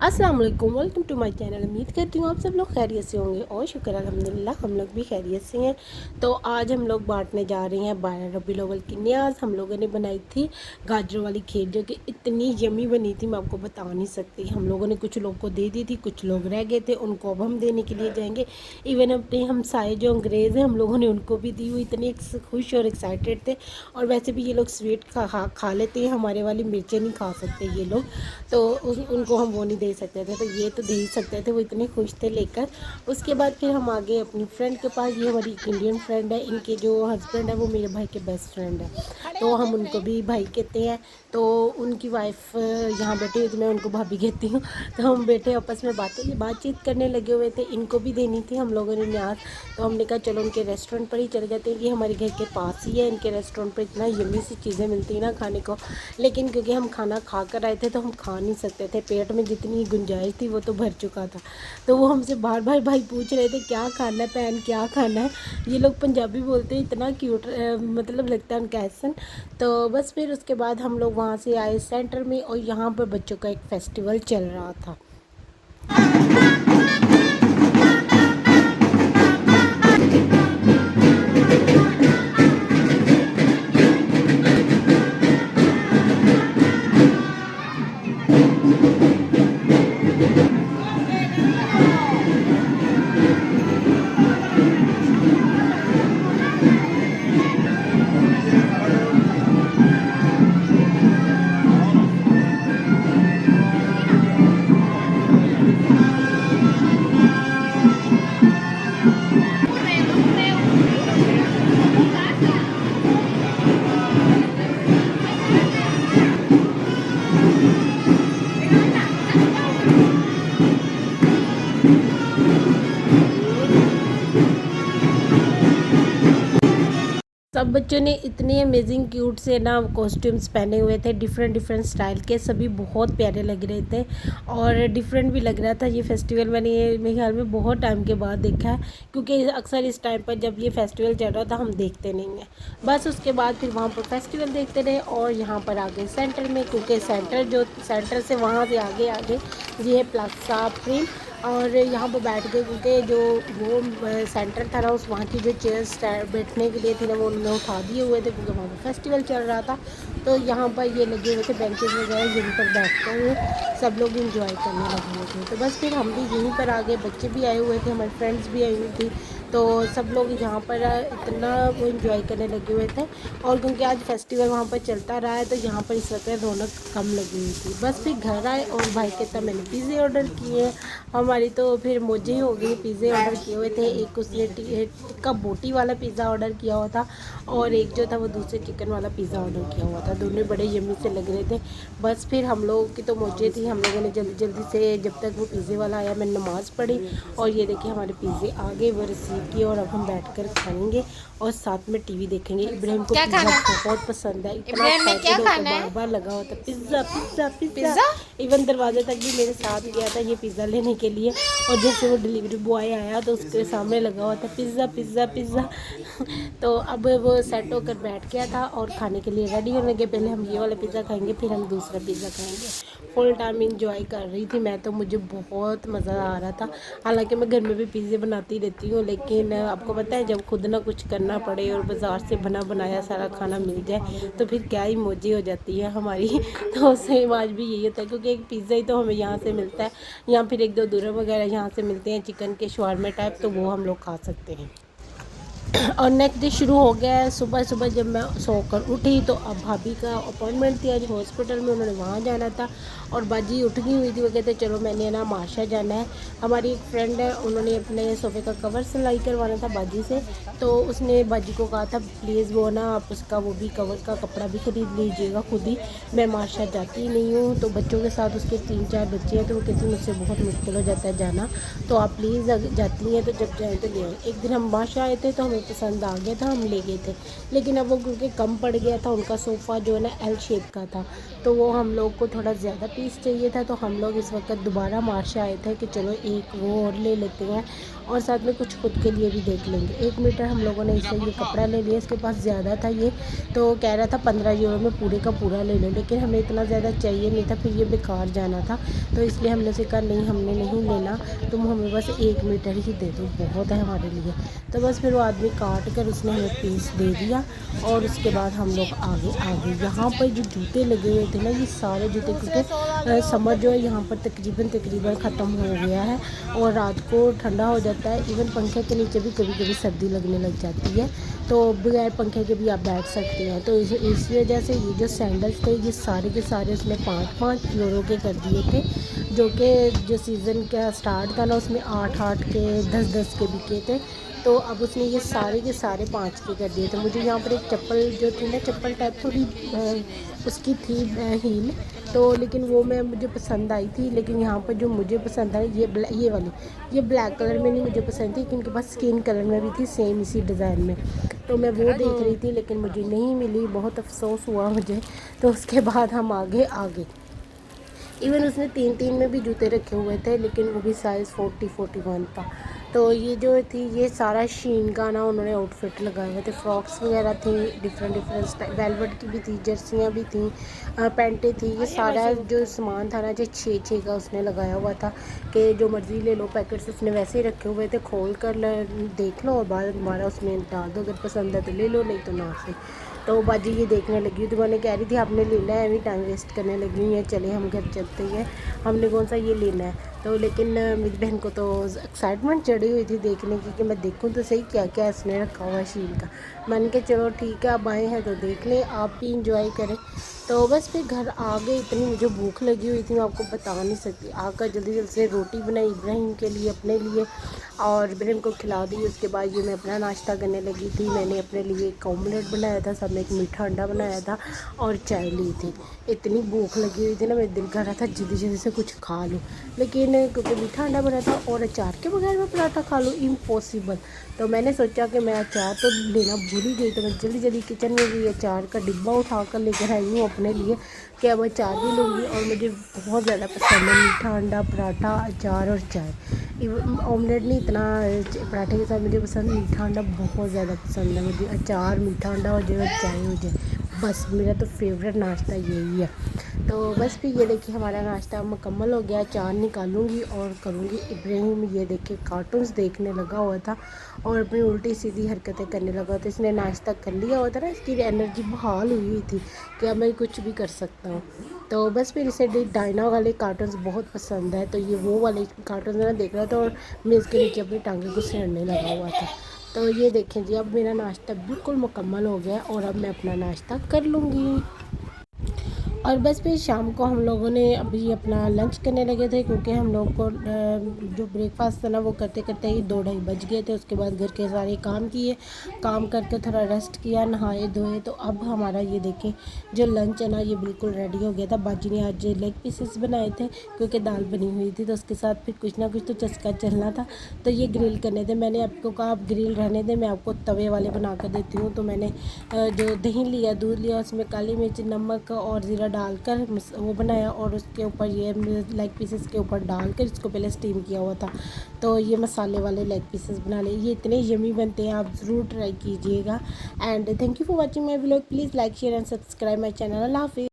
अस्सलाम वालेकुम, welcome to my channel. उम्मीद करती हूँ आप सब लोग खैरियत से होंगे और शुक्र अल्हम्दुलिल्लाह हम लोग भी खैरियत से हैं। तो आज हम लोग बांटने जा रहे हैं 12 रबीउल अव्वल की न्याज़। हम लोगों ने बनाई थी गाजरों वाली खीर जो कि इतनी यमी बनी थी मैं आपको बता नहीं सकती। हम लोगों ने कुछ लोग को दे दी थी, कुछ लोग रह गए थे, उनको अब हम देने के लिए जाएंगे। इवन अपने हमसाए जो अंग्रेज़ हैं हम लोगों ने उनको भी दी हुई, इतने खुश और एक्साइटेड थे। और वैसे भी ये लोग स्वीट खा लेते हैं, हमारे वाली मिर्चें नहीं खा सकते ये लोग, तो उनको हम वो नहीं दे सकते थे, तो ये तो दे ही सकते थे। वो इतने खुश थे लेकर। उसके बाद फिर हम आ गए अपनी फ्रेंड के पास। ये हमारी एक इंडियन फ्रेंड है, इनके जो हस्बैंड है वो मेरे भाई के बेस्ट फ्रेंड है, तो हम उनको भी भाई कहते हैं। तो उनकी वाइफ यहाँ बैठी हुई, तो मैं उनको भाभी कहती हूँ। तो हम बैठे आपस में बातचीत करने लगे हुए थे। इनको भी देनी थी हम लोगों ने न्याज़, तो हमने कहा चलो उनके रेस्टोरेंट पर ही चले जाते हैं। ये हमारे घर के पास ही है, इनके रेस्टोरेंट पर इतना यम्मी सी चीज़ें मिलती हैं ना खाने को। लेकिन क्योंकि हम खाना खा कर आए थे तो हम खा नहीं सकते थे, पेट में जितनी गुंजाइश थी वो तो भर चुका था। तो वो हमसे बार बार भाई पूछ रहे थे क्या खाना है बहन, क्या खाना है। ये लोग पंजाबी बोलते हैं, इतना क्यूट मतलब लगता है उनका एक्सेंट। तो बस फिर उसके बाद हम लोग वहाँ से आए सेंटर में, और यहाँ पर बच्चों का एक फेस्टिवल चल रहा था। सब बच्चों ने इतने अमेजिंग क्यूट से ना कॉस्ट्यूम्स पहने हुए थे, डिफरेंट डिफरेंट स्टाइल के, सभी बहुत प्यारे लग रहे थे और डिफरेंट भी लग रहा था। ये फेस्टिवल मैंने मेरे ख्याल में बहुत टाइम के बाद देखा है, क्योंकि अक्सर इस टाइम पर जब ये फेस्टिवल चल रहा था हम देखते नहीं हैं। बस उसके बाद फिर वहाँ पर फेस्टिवल देखते रहे और यहाँ पर आ गए सेंटर में, क्योंकि सेंटर से वहाँ से आगे आगे ये प्लाजा प्रिम, और यहाँ पर बैठ गए क्योंकि जो वो सेंटर था ना उस वहाँ की जो चेयर्स बैठने के लिए थी ना वो उन्होंने उठा दिए हुए थे, क्योंकि वहाँ पर फेस्टिवल चल रहा था। तो यहाँ पर ये लगे हुए थे बेंचेस वगैरह जिन पर बैठकर सब लोग इंजॉय करने लगे हुए थे। तो बस फिर हम भी यहीं पर आ गए, बच्चे भी आए हुए थे, हमारी फ्रेंड्स भी आई हुई थी, तो सब लोग यहाँ पर इतना वो इंजॉय करने लगे हुए थे। और क्योंकि आज फेस्टिवल वहाँ पर चलता रहा है तो यहाँ पर इस वक्त रौनक कम लगी हुई थी। बस फिर घर आए और भाई के तब मैंने पिज़्ज़े ऑर्डर किए। हमारी तो फिर मौजें हो गई, पिज़्ज़े ऑर्डर किए हुए थे। एक उसने टिक्का बोटी वाला पिज़्ज़ा ऑर्डर किया हुआ था, और एक जो था वो दूसरे चिकन वाला पिज़्ज़ा ऑर्डर किया हुआ था। दोनों बड़े यम्मी से लग रहे थे। बस फिर हम लोगों की तो मौजें थी, हम लोगों ने जल्दी जल्दी से जब तक वो पिज़्ज़े वाला आया मैंने नमाज़ पढ़ी, और ये देखिए हमारे पिज़्ज़े आ गए, वो रिसीव किए, और अब हम बैठकर खाएंगे और साथ में टीवी देखेंगे। इब्राहिम को पिज़्ज़ा बहुत पसंद है, इतना एक्साइटेड होकर बार बार लगा हुआ था पिज़्ज़ा पिज़्ज़ा पिज़्ज़ा। इवन दरवाजे तक भी मेरे साथ गया था ये पिज़्ज़ा लेने के लिए, और जैसे वो डिलीवरी बॉय आया तो उसके सामने लगा हुआ था पिज़्ज़ा पिज़्ज़ा पिज़्ज़ा। तो अब वो सेट होकर बैठ गया था और खाने के लिए रेडी होने लगे। पहले हम ये वाला पिज़्ज़ा खाएंगे, फिर हम दूसरा पिज़्ज़ा खाएंगे। फुल टाइम इंजॉय कर रही थी मैं तो, मुझे बहुत मज़ा आ रहा था। हालांकि मैं घर में भी पिज़्ज़े बनाती रहती हूँ, लेकिन आपको पता है जब खुद ना कुछ करना पड़े और बाज़ार से बना बनाया सारा खाना मिल जाए तो फिर क्या ही मौजी हो जाती है हमारी। तो सेम आज भी यही होता है, क्योंकि एक पिज़्ज़ा ही तो हमें यहाँ से मिलता है, या फिर एक दो दूर वगैरह यहाँ से मिलते हैं चिकन के शवारमा टाइप, तो वो हम लोग खा सकते हैं। और नेक्स्ट डे शुरू हो गया है। सुबह सुबह जब मैं सोकर उठी तो अब भाभी का अपॉइंटमेंट थी आज हॉस्पिटल में, उन्होंने वहाँ जाना था। और बाजी उठ गई हुई थी, वो कहते चलो मैंने ना माशा जाना है। हमारी एक फ्रेंड है, उन्होंने अपने सोफ़े का कवर सिलाई करवाना था बाजी से, तो उसने बाजी को कहा था प्लीज़ वो ना आप उसका वो भी कवर का कपड़ा भी ख़रीद लीजिएगा खुद ही, मैं माशा जाती ही नहीं हूँ। तो बच्चों के साथ उसके 3-4 बच्चे हैं, तो वो कहती मुझसे बहुत मुश्किल हो जाता है जाना, तो आप प्लीज़ जाती हैं तो जब जाएँ तो ले आएँ। एक दिन हम माशा आए थे तो हमें पसंद आ गया था, हम ले गए थे। लेकिन अब वो क्योंकि कम पड़ गया था, उनका सोफ़ा जो है ना एल शेप का था, तो वो हम लोग को थोड़ा ज़्यादा पीस चाहिए था, तो हम लोग इस वक्त दोबारा मार्शा आए थे कि चलो एक वो और ले लेते हैं और साथ में कुछ खुद के लिए भी देख लेंगे। 1 मीटर हम लोगों ने इससे ये कपड़ा ले लिया, इसके पास ज़्यादा था ये, तो कह रहा था 15 यूरो में पूरे का पूरा ले लो, लेकिन हमें इतना ज़्यादा चाहिए नहीं था, फिर ये बेकार जाना था, तो इसलिए हमने से कहा नहीं हमने नहीं लेना, तुम हमें बस 1 मीटर ही दे दो, बहुत है हमारे लिए। तो बस फिर वो आदमी काट कर उसने हमें पीस दे दिया और उसके बाद हम लोग आगे आ गए। यहाँ पर जो जूते लगे हुए थे ना, ये सारे जूते, क्योंकि समर जो है यहाँ पर तकरीबन ख़त्म हो गया है और रात को ठंडा हो जाता है, इवन पंखे के नीचे भी कभी कभी सर्दी लगने लग जाती है, तो बगैर पंखे के भी आप बैठ सकते हैं। तो इस वजह से ये जो सैंडल्स थे ये सारे के सारे उसने 5-5 यूरो के कर दिए थे, जो कि जो सीज़न का स्टार्ट था ना उसमें 8-8 के 10-10 के बिके थे, तो अब उसने ये सारे के सारे 5 के कर दिए थे। मुझे यहाँ पर एक चप्पल जो थी ना, चप्पल टाइप थोड़ी उसकी थी हील, तो लेकिन वो मुझे पसंद आई थी, लेकिन यहाँ पर जो मुझे पसंद आई ये वाली, ये ब्लैक कलर में नहीं मुझे पसंद थी, इनके पास स्किन कलर में भी थी सेम इसी डिज़ाइन में, तो मैं वो देख रही थी लेकिन मुझे नहीं मिली, बहुत अफसोस हुआ मुझे। तो उसके बाद हम आगे इवन उसने 3-3 में भी जूते रखे हुए थे, लेकिन वो भी साइज़ 40-41 था। तो ये जो थी ये सारा शीन का ना उन्होंने आउटफिट लगाए हुए थे, फ्रॉक्स वगैरह थी, डिफरेंट वेलवेट की भी थी, जर्सियाँ भी थी, पैंटें थी, ये सारा जो सामान था ना जो 6-6 का उसने लगाया हुआ था कि जो मर्ज़ी ले लो, पैकेट्स उसने वैसे ही रखे हुए थे, खोल कर देख लो और बाद दोबारा उसमें डाल दो, अगर पसंद है तो ले लो, नहीं तो ना से। तो बाजी ये देखने लगी तो मैंने कह रही थी आपने लेना है, अभी टाइम वेस्ट करने लगी हुई है, चले हम घर चलते हैं, हमने कौन सा ये लेना है। तो लेकिन मेरी बहन को तो एक्साइटमेंट चढ़ी हुई थी देखने की कि मैं देखूं तो सही क्या क्या इसने रखा हुआ है शील का। मैंने कहा चलो ठीक है अब आए हैं तो देख लें, आप भी इंजॉय करें। तो बस फिर घर आ गए, इतनी मुझे भूख लगी हुई थी मैं आपको बता नहीं सकती। आकर जल्दी जल्दी से रोटी बनाई इब्राहिम के लिए, अपने लिए, और इब्राहिम को खिला दी। उसके बाद ये मैं अपना नाश्ता करने लगी थी। मैंने अपने लिए एक ऑमलेट बनाया था, सब में एक मीठा अंडा बनाया था और चाय ली थी। इतनी भूख लगी हुई थी ना, मेरा दिल कर रहा था जल्दी जल्दी से कुछ खा लूँ, लेकिन क्योंकि मीठा अंडा बना था और अचार के बगैर मैं पराठा खा लूँ, इम्पॉसिबल। तो मैंने सोचा कि मैं अचार तो लेना भूल ही गई, तो मैं जल्दी जल्दी किचन में भी अचार का डिब्बा उठा कर लेकर आई हूँ अपने लिए कि अब अचार भी लूँगी। और मुझे बहुत ज़्यादा पसंद है मीठा अंडा, पराठा, अचार और चाय। ऑमलेट नहीं इतना पराठे के साथ मुझे पसंद, मीठा अंडा बहुत ज़्यादा पसंद है मुझे। अचार, मीठा अंडा हो जाए और चाय हो जाए, बस मेरा तो फेवरेट नाश्ता यही है। तो बस फिर ये देखिए हमारा नाश्ता मुकम्मल हो गया। चाय निकालूंगी और करूँगी। इब्राहिम ये देखिए कार्टून्स देखने लगा हुआ था और अपनी उल्टी सीधी हरकतें करने लगा था। इसने नाश्ता कर लिया हुआ था ना, इसकी एनर्जी बहाल हुई हुई थी कि अब मैं कुछ भी कर सकता हूँ। तो बस फिर इसे डायना वाले कार्टून्स बहुत पसंद है, तो ये वो वाले कार्टून्स ना देख रहा था और मेज़ के नीचे अपनी टांगें घुसेड़ने लगा हुआ था। तो ये देखें जी, अब मेरा नाश्ता बिल्कुल मुकम्मल हो गया और अब मैं अपना नाश्ता कर लूँगी। और बस फिर शाम को हम लोगों ने अभी अपना लंच करने लगे थे, क्योंकि हम लोग को जो ब्रेकफास्ट था ना वो करते करते ही 2-2:30 बज गए थे। उसके बाद घर के सारे काम किए, काम करके थोड़ा रेस्ट किया, नहाए धोए। तो अब हमारा ये देखें जो लंच है ना ये बिल्कुल रेडी हो गया था। बाजी ने आज लेग पीसेस बनाए थे, क्योंकि दाल बनी हुई थी, तो उसके साथ फिर कुछ ना कुछ तो चस्का चलना था। तो ये ग्रिल करने थे, मैंने आपको कहा आप ग्रिल रहने दें, मैं आपको तवे वाले बना कर देती हूँ। तो मैंने जो दही लिया, दूध लिया, उसमें काली मिर्च, नमक और ज़ीरा डालकर वो बनाया और उसके ऊपर ये लेग पीसेस के ऊपर डालकर इसको पहले स्टीम किया हुआ था। तो ये मसाले वाले लेग पीसेस बना लिए, ये इतने यमी बनते हैं, आप ज़रूर ट्राई कीजिएगा। And thank you for watching my vlog. Please like share and subscribe my channel. अल्लाह हाफिज़।